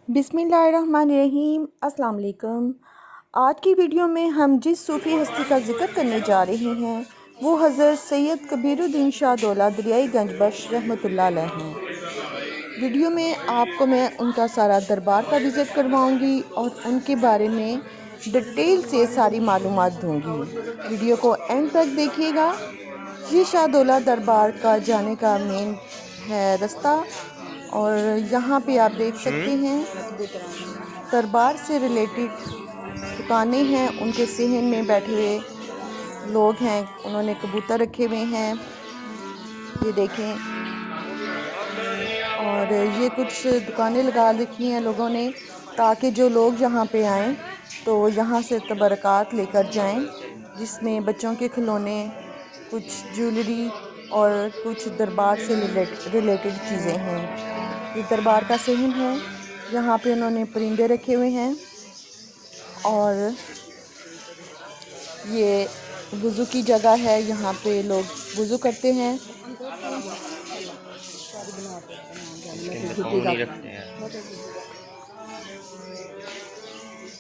बिस्मिल्लाहिर्रहमानिर्रहीम। अस्सलाम वालेकुम। आज की वीडियो में हम जिस सूफ़ी हस्ती का ज़िक्र करने जा रहे हैं वो हज़रत सैयद कबीरुद्दीन शाह दौला दरियाई गंज बख्श रहमतुल्लाह अलैह हैं। वीडियो में आपको मैं उनका सारा दरबार का विज़िट करवाऊंगी और उनके बारे में डिटेल से सारी मालूमात दूंगी। वीडियो को एंड तक देखिएगा। ये शाह दौला दरबार का जाने का मेन है रास्ता और यहाँ पे आप देख सकते हैं दरबार से रिलेटेड दुकानें हैं, उनके सहन में बैठे हुए लोग हैं, उन्होंने कबूतर रखे हुए हैं, ये देखें। और ये कुछ दुकानें लगा रखी हैं लोगों ने ताकि जो लोग यहाँ पे आएँ तो यहाँ से तबरकात लेकर जाएं, जिसमें बच्चों के खिलौने, कुछ ज्वेलरी और कुछ दरबार से रिलेटेड चीज़ें हैं। ये दरबार का सहन है, यहाँ पे उन्होंने परिंदे रखे हुए हैं और ये वज़ू की जगह है, यहाँ पे लोग वज़ू करते हैं।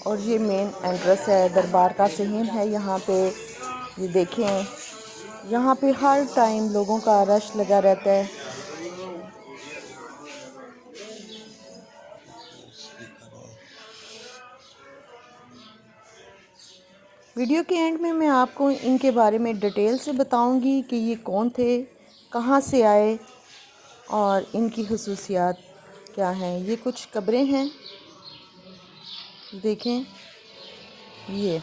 और ये मेन एंट्रेंस है, दरबार का सहन है। यहाँ पे ये देखें, यहाँ पे हर टाइम लोगों का रश लगा रहता है। वीडियो के एंड में मैं आपको इनके बारे में डिटेल से बताऊंगी कि ये कौन थे, कहाँ से आए और इनकी खसूसियात क्या हैं। ये कुछ कब्रें हैं, देखें ये।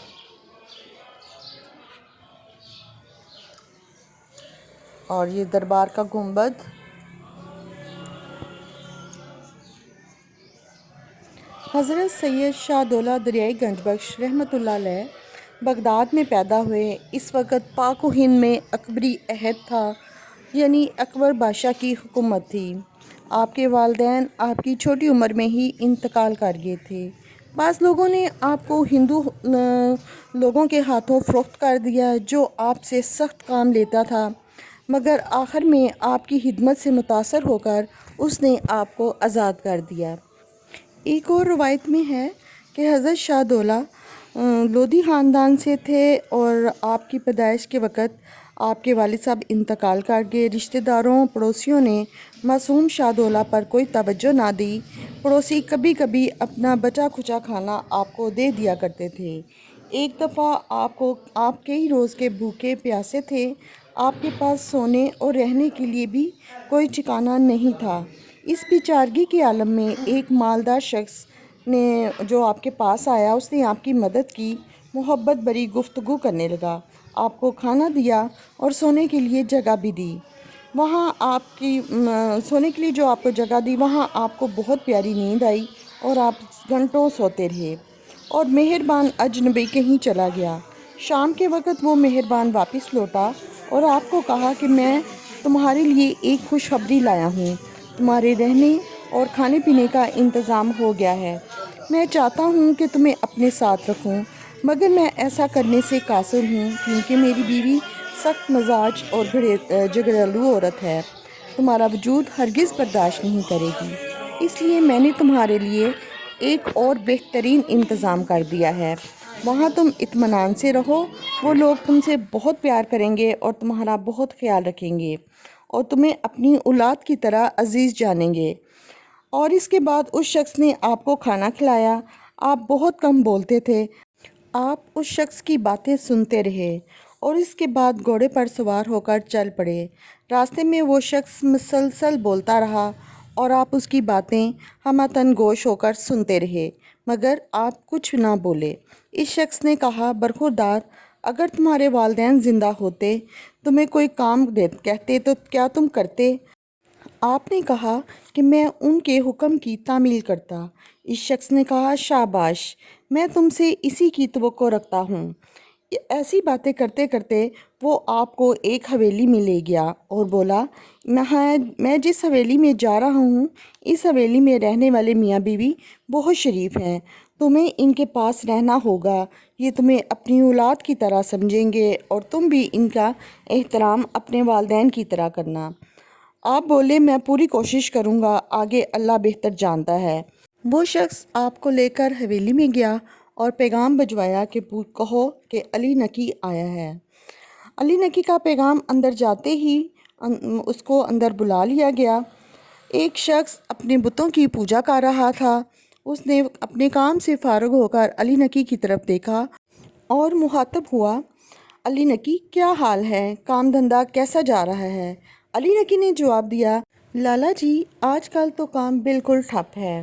और ये दरबार का गुंबद। हज़रत सैयद शाह दौला दरियाई गंज बख्श रहमतुल्लाह अलैह बगदाद में पैदा हुए। इस वक्त पाक व हिंद में अकबरी अहद था, यानी अकबर बादशाह की हुकूमत थी। आपके वालिदैन आपकी छोटी उम्र में ही इंतकाल कर गए थे। बाज़ लोगों ने आपको हिंदू लोगों के हाथों फ़रोख्त कर दिया जो आपसे सख्त काम लेता था, मगर आखिर में आपकी खिदमत से मुतासर होकर उसने आपको आज़ाद कर दिया। एक और रवायत में है कि हज़रत शाह दौला लोधी ख़ानदान से थे और आपकी पैदाइश के वक़्त आपके वालिद साहब इंतकाल कर गए। रिश्तेदारों पड़ोसियों ने मासूम शाह दौला पर कोई तवज्जो ना दी। पड़ोसी कभी कभी अपना बचा खुचा खाना आपको दे दिया करते थे। एक दफ़ा आप कई रोज़ के भूखे प्यासे थे, आपके पास सोने और रहने के लिए भी कोई ठिकाना नहीं था। इस बेचारगी के आलम में एक मालदार शख्स ने जो आपके पास आया, उसने आपकी मदद की, मोहब्बत भरी गुफ्तगू करने लगा, आपको खाना दिया और सोने के लिए जगह भी दी। वहाँ सोने के लिए जो आपको जगह दी, वहाँ आपको बहुत प्यारी नींद आई और आप घंटों सोते रहे और मेहरबान अजनबी कहीं चला गया। शाम के वक़्त वो मेहरबान वापस लौटा और आपको कहा कि मैं तुम्हारे लिए एक खुशखबरी लाया हूँ, तुम्हारे रहने और खाने पीने का इंतज़ाम हो गया है। मैं चाहता हूँ कि तुम्हें अपने साथ रखूँ, मगर मैं ऐसा करने से कासिर हूँ क्योंकि मेरी बीवी सख्त मिजाज और झगड़ालू औरत है, तुम्हारा वजूद हरगिज़ बर्दाश्त नहीं करेगी। इसलिए मैंने तुम्हारे लिए एक और बेहतरीन इंतज़ाम कर दिया है। वहाँ तुम इत्मीनान से रहो, वो लोग तुमसे बहुत प्यार करेंगे और तुम्हारा बहुत ख्याल रखेंगे और तुम्हें अपनी औलाद की तरह अजीज़ जानेंगे। और इसके बाद उस शख्स ने आपको खाना खिलाया। आप बहुत कम बोलते थे, आप उस शख्स की बातें सुनते रहे और इसके बाद घोड़े पर सवार होकर चल पड़े। रास्ते में वो शख्स मुसलसल बोलता रहा और आप उसकी बातें हमतन गोश होकर सुनते रहे, मगर आप कुछ ना बोले। इस शख्स ने कहा, बरखुरदार, अगर तुम्हारे वालिदैन ज़िंदा होते, तुम्हें कोई काम कहते तो क्या तुम करते? आपने कहा कि मैं उनके हुक्म की तामील करता। इस शख्स ने कहा, शाबाश, मैं तुमसे इसी की तवक्को रखता हूँ। ऐसी बातें करते वो आपको एक हवेली में ले गया और बोला, मैं जिस हवेली में जा रहा हूँ, इस हवेली में रहने वाले मियाँ बीवी बहुत शरीफ हैं, तुम्हें इनके पास रहना होगा। ये तुम्हें अपनी औलाद की तरह समझेंगे और तुम भी इनका एहतराम अपने वालिदैन की तरह करना। आप बोले, मैं पूरी कोशिश करूँगा, आगे अल्लाह बेहतर जानता है। وہ شخص آپ کو لے کر حویلی میں گیا اور پیغام بھجوایا کہ کہو کہ علی نکی آیا ہے۔ علی نکی کا پیغام اندر جاتے ہی اس کو اندر بلا لیا گیا۔ ایک شخص اپنے بتوں کی پوجا کر رہا تھا۔ اس نے اپنے کام سے فارغ ہو کر علی نکی کی طرف دیکھا اور مخاطب ہوا، علی نکی کیا حال ہے؟ کام دھندا کیسا جا رہا ہے؟ علی نکی نے جواب دیا، لالا جی آج کل تو کام بالکل ٹھپ ہے۔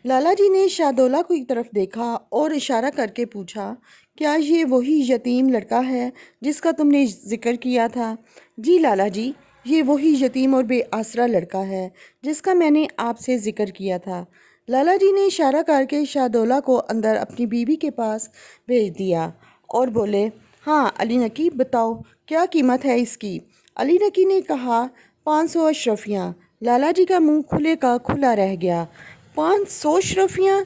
لالا جی نے شاہدولہ کی طرف دیکھا اور اشارہ کر کے پوچھا، کیا یہ وہی یتیم لڑکا ہے جس کا تم نے ذکر کیا تھا؟ جی لالا جی، یہ وہی یتیم اور بے آسرا لڑکا ہے جس کا میں نے آپ سے ذکر کیا تھا۔ لالا جی نے اشارہ کر کے شاہدولہ کو اندر اپنی بیوی کے پاس بھیج دیا اور بولے، ہاں علی نکی بتاؤ کیا قیمت ہے اس کی؟ علی نکی نے کہا، 500 اشرفیاں۔ لالا جی کا منہ کھلے کا کھلا رہ گیا۔ 500 اشرفیاں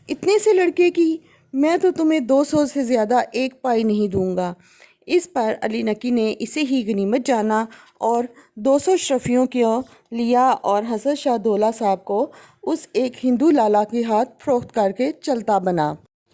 اتنے سے لڑکے کی؟ میں تو تمہیں 200 سے زیادہ ایک پائی نہیں دوں گا۔ اس پر علی نکی نے اسے ہی غنیمت جانا اور 200 اشرفیوں کو لیا اور حضرت شاہدولہ صاحب کو اس ایک ہندو لالا کے ہاتھ فروخت کر کے چلتا بنا۔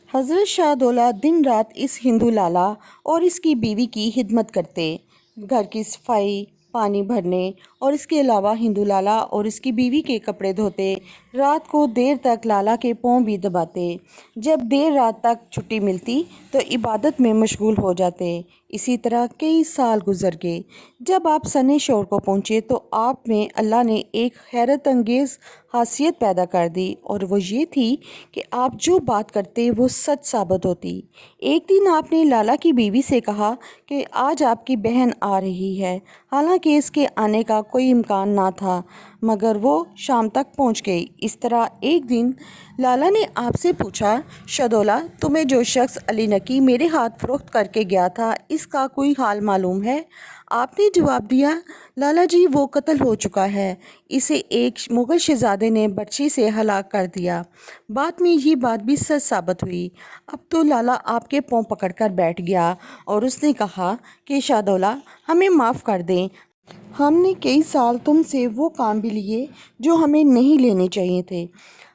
حضرت شاہدولہ دن رات اس ہندو لالا اور اس کی بیوی کی خدمت کرتے، گھر کی صفائی، پانی بھرنے اور اس کے علاوہ ہندو لالا اور اس کی بیوی کے کپڑے دھوتے، رات کو دیر تک لالا کے پاؤں بھی دباتے۔ جب دیر رات تک چھٹی ملتی تو عبادت میں مشغول ہو جاتے۔ اسی طرح کئی سال گزر گئے۔ جب آپ سن شعور کو پہنچے تو آپ میں اللہ نے ایک حیرت انگیز خاصیت پیدا کر دی اور وہ یہ تھی کہ آپ جو بات کرتے وہ سچ ثابت ہوتی۔ ایک دن آپ نے لالا کی بیوی سے کہا کہ آج آپ کی بہن آ رہی ہے، حالانکہ اس کے آنے کا کوئی امکان نہ تھا، مگر وہ شام تک پہنچ گئی۔ اس طرح ایک دن لالا نے آپ سے پوچھا، شاہدولہ تمہیں جو شخص علی نکی میرے ہاتھ فروخت کر کے گیا تھا اس کا کوئی حال معلوم ہے؟ آپ نے جواب دیا، لالا جی وہ قتل ہو چکا ہے، اسے ایک مغل شہزادے نے برچھی سے ہلاک کر دیا۔ بعد میں یہ بات بھی سچ ثابت ہوئی۔ اب تو لالا آپ کے پاؤں پکڑ کر بیٹھ گیا اور اس نے کہا کہ شاہدولہ ہمیں معاف کر دیں، ہم نے کئی سال تم سے وہ کام بھی لیے جو ہمیں نہیں لینے چاہیے تھے۔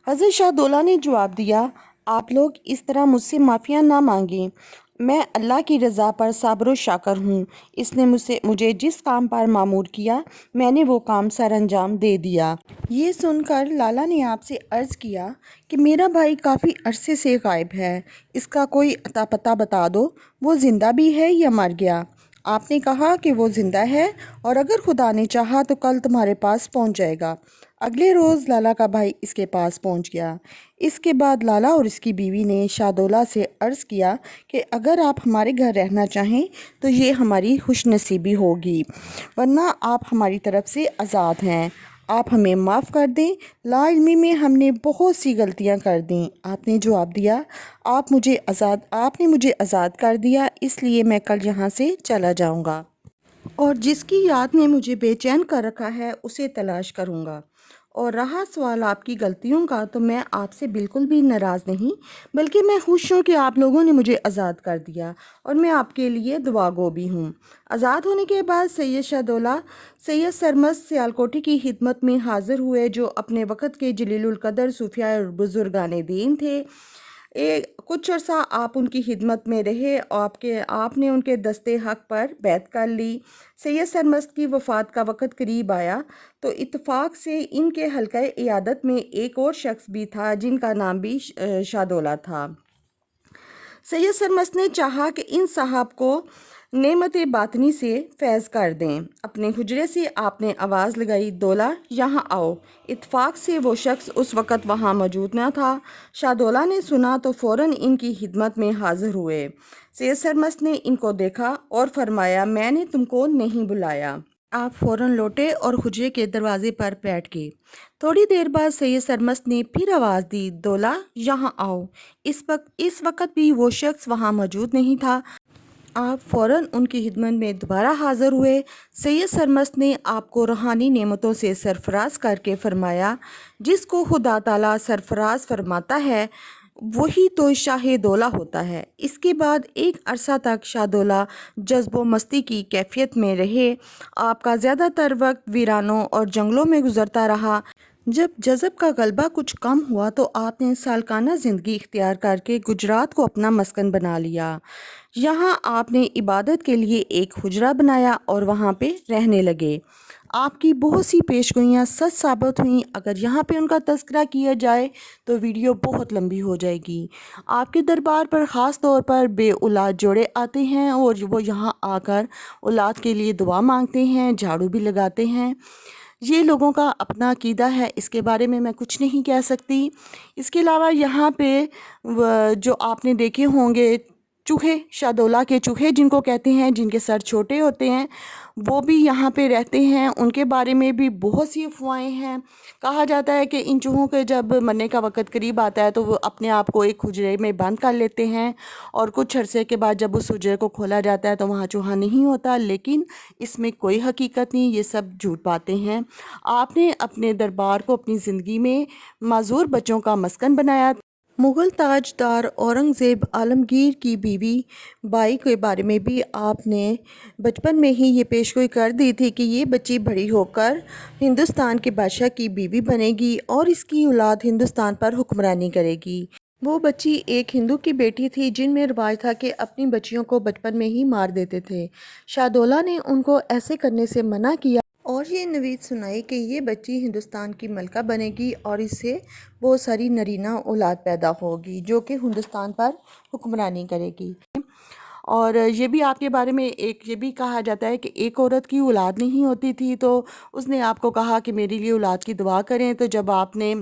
حضرت شاہدولہ نے جواب دیا، آپ لوگ اس طرح مجھ سے معافیاں نہ مانگیں، میں اللہ کی رضا پر صابر و شاکر ہوں۔ اس نے مجھے جس کام پر مامور کیا میں نے وہ کام سر انجام دے دیا۔ یہ سن کر لالا نے آپ سے عرض کیا کہ میرا بھائی کافی عرصے سے غائب ہے، اس کا کوئی اتا پتہ بتا دو، وہ زندہ بھی ہے یا مر گیا؟ آپ نے کہا کہ وہ زندہ ہے اور اگر خدا نے چاہا تو کل تمہارے پاس پہنچ جائے گا۔ اگلے روز لالا کا بھائی اس کے پاس پہنچ گیا۔ اس کے بعد لالا اور اس کی بیوی نے شاہدولہ سے عرض کیا کہ اگر آپ ہمارے گھر رہنا چاہیں تو یہ ہماری خوش نصیبی ہوگی، ورنہ آپ ہماری طرف سے آزاد ہیں۔ آپ ہمیں معاف کر دیں، لا علمی میں ہم نے بہت سی غلطیاں کر دیں۔ آپ نے جواب دیا، آپ نے مجھے آزاد کر دیا، اس لیے میں کل یہاں سے چلا جاؤں گا اور جس کی یاد نے مجھے بے چین کر رکھا ہے اسے تلاش کروں گا۔ اور رہا سوال آپ کی غلطیوں کا تو میں آپ سے بالکل بھی ناراض نہیں، بلکہ میں خوش ہوں کہ آپ لوگوں نے مجھے آزاد کر دیا اور میں آپ کے لیے دعا گو بھی ہوں۔ آزاد ہونے کے بعد سید شاہدولہ سید سرمست سیالکوٹی کی خدمت میں حاضر ہوئے، جو اپنے وقت کے جلیل القدر صوفیاء اور بزرگان دین تھے۔ کچھ عرصہ آپ ان کی خدمت میں رہے، آپ نے ان کے دستے حق پر بیعت کر لی۔ سید سرمست کی وفات کا وقت قریب آیا تو اتفاق سے ان کے حلقہ عیادت میں ایک اور شخص بھی تھا جن کا نام بھی شاہدولہ تھا۔ سید سرمست نے چاہا کہ ان صاحب کو نعمت باطنی سے فیض کر دیں۔ اپنے حجرے سے آپ نے آواز لگائی، دولہ یہاں آؤ۔ اتفاق سے وہ شخص اس وقت وہاں موجود نہ تھا۔ شاہدولہ نے سنا تو فوراً ان کی خدمت میں حاضر ہوئے۔ سید سرمست نے ان کو دیکھا اور فرمایا، میں نے تم کو نہیں بلایا۔ آپ فوراً لوٹے اور حجرے کے دروازے پر بیٹھ گئے۔ تھوڑی دیر بعد سید سرمست نے پھر آواز دی، دولہ یہاں آؤ۔ اس وقت بھی وہ شخص وہاں موجود نہیں تھا۔ آپ فوراً ان کی خدمت میں دوبارہ حاضر ہوئے۔ سید سرمست نے آپ کو روحانی نعمتوں سے سرفراز کر کے فرمایا، جس کو خدا تعالیٰ سرفراز فرماتا ہے وہی تو شاہ دولہ ہوتا ہے۔ اس کے بعد ایک عرصہ تک شاہدولہ جذب و مستی کی کیفیت میں رہے۔ آپ کا زیادہ تر وقت ویرانوں اور جنگلوں میں گزرتا رہا۔ जब जज़ब का गलबा कुछ कम हुआ तो आपने सालकाना ज़िंदगी इख्तियार करके गुजरात को अपना मस्कन बना लिया। यहाँ आपने इबादत के लिए एक हुजरा बनाया और वहाँ पे रहने लगे। आपकी बहुत सी पेशगोइयाँ सच साबित हुईं। अगर यहाँ पे उनका तज़किरा किया जाए तो वीडियो बहुत लंबी हो जाएगी। आपके दरबार पर ख़ास तौर पर बे औलाद जोड़े आते हैं और वो यहाँ आकर औलाद के लिए दुआ मांगते हैं, झाड़ू भी लगाते हैं। ये लोगों का अपना अकीदा है, इसके बारे में मैं कुछ नहीं कह सकती। इसके अलावा यहाँ पे जो आपने देखे होंगे चूहे, शादोला के चूहे जिनको कहते हैं, जिनके सर छोटे होते हैं, वो भी यहाँ पे रहते हैं। उनके बारे में भी बहुत सी अफवाहें हैं। कहा जाता है कि इन चूहों के जब मरने का वक़्त करीब आता है तो वो अपने आप को एक हुजरे में बंद कर लेते हैं और कुछ अरसे के बाद जब उस हुजरे को खोला जाता है तो वहाँ चूहा नहीं होता। लेकिन इसमें कोई हकीकत नहीं, ये सब झूठ बातें हैं। आपने अपने दरबार को अपनी ज़िंदगी में माज़ूर बच्चों का मस्कन बनाया। मुग़ल ताजदार औरंगज़ेब आलमगीर की बीवी बाई के बारे में भी आपने बचपन में ही ये पेशगोई कर दी थी कि ये बच्ची बड़ी होकर हिंदुस्तान के बादशाह की बीवी बनेगी और इसकी औलाद हिंदुस्तान पर हुक्मरानी करेगी। वो बच्ची एक हिंदू की बेटी थी जिनमें रिवाज था कि अपनी बच्चियों को बचपन में ही मार देते थे। शाहदौला ने उनको ऐसे करने से मना किया और ये नवीद सुनाई कि ये बच्ची हिंदुस्तान की मलका बनेगी और इससे बहुत सारी नरीना औलाद पैदा होगी जो कि हिंदुस्तान पर हुक्मरानी करेगी। और ये भी आपके बारे में एक ये भी कहा जाता है कि एक औरत की औलाद नहीं होती थी तो उसने आपको कहा कि मेरे लिए औलाद की दुआ करें। तो जब आपने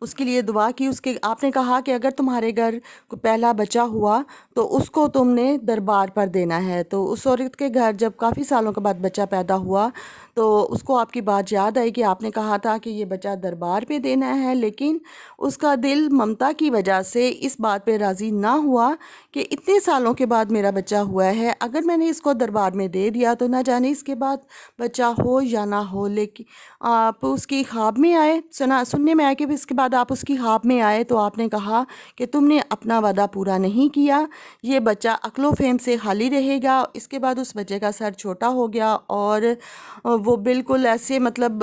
उसके लिए दुआ की, उसके आपने कहा कि अगर तुम्हारे घर को पहला बच्चा हुआ तो उसको तुमने दरबार पर देना है। तो उस औरत के घर जब काफ़ी सालों के बाद बच्चा पैदा हुआ तो उसको आपकी बात याद आई कि आपने कहा था कि ये बच्चा दरबार पे देना है, लेकिन उसका दिल ममता की वजह से इस बात पे राज़ी ना हुआ कि इतने सालों के बाद मेरा बच्चा हुआ है, अगर मैंने इसको दरबार में दे दिया तो ना जाने इसके बाद बच्चा हो या ना हो। लेकिन आप उसकी ख्वाब में आए, सुनने में आया कि इसके बाद आप उसकी ख्वाब में आए तो आपने कहा कि तुमने अपना वादा पूरा नहीं किया, ये बच्चा अक्लो फेम से खाली रहेगा। इसके बाद उस बच्चे का सर छोटा हो गया और वो बिल्कुल ऐसे मतलब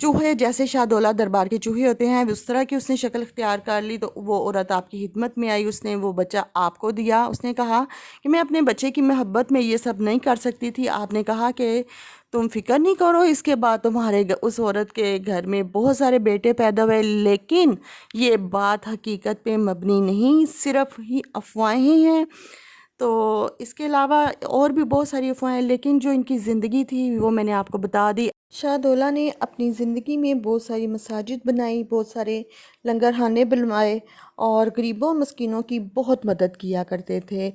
चूहे जैसे शाहदौला दरबार के चूहे होते हैं उस तरह की उसने शक्ल इख्तियार कर ली। तो वो औरत आपकी खिदमत में आई, उसने वो बच्चा आपको दिया। उसने कहा कि मैं अपने बच्चे की मोहब्बत में ये सब नहीं कर सकती थी। आपने कहा कि तुम फिक्र नहीं करो, इसके बाद तुम्हारे उस औरत के घर में बहुत सारे बेटे पैदा हुए। लेकिन ये बात हकीकत पे मबनी नहीं, सिर्फ ही अफवाहें हैं। तो इसके अलावा और भी बहुत सारी अफवाहें, लेकिन जो इनकी ज़िंदगी थी वो मैंने आपको बता दी। शाहदौला ने अपनी ज़िंदगी में बहुत सारी मसाजिद बनाई, बहुत सारे लंगर खाने बनवाए और गरीबों मस्कीनों की बहुत मदद किया करते थे।